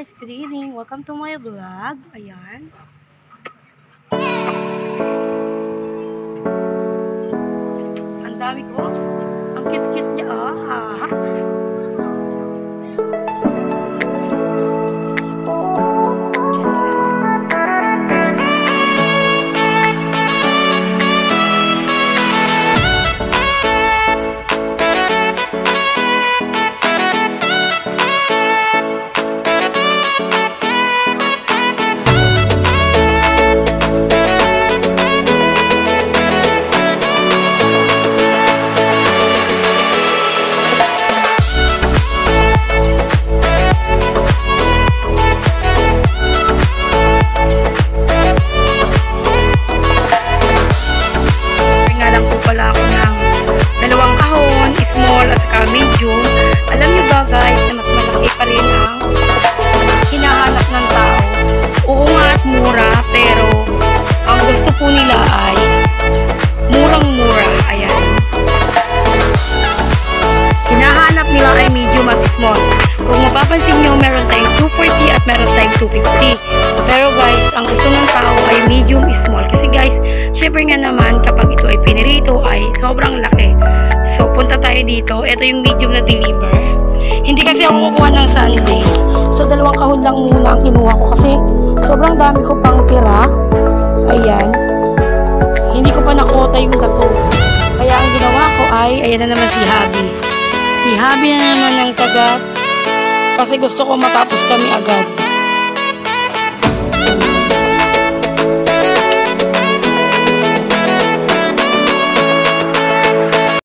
guys, good evening. Welcome to my vlog. Ayan. Ang dami ko. Ang cute-cute niya. Kung mapapansin nyo, meron tayong 240 at meron tayong 250. Pero guys, ang gusto ng tao ay medium small. Kasi guys, syempre nga naman, kapag ito ay pinirito ay sobrang laki. So, punta tayo dito. Ito yung medium na deliver. Hindi kasi ako kukuha ng Sunday. So, 2 kahon lang muna ang kinuha ko. Kasi sobrang dami ko pang tira. Ayan. Hindi ko pa nakota yung tato. Kaya ang ginawa ko ay, ayan na naman si Habi. Si Habi na naman ang tagat. Kasi gusto ko matapos kami agad.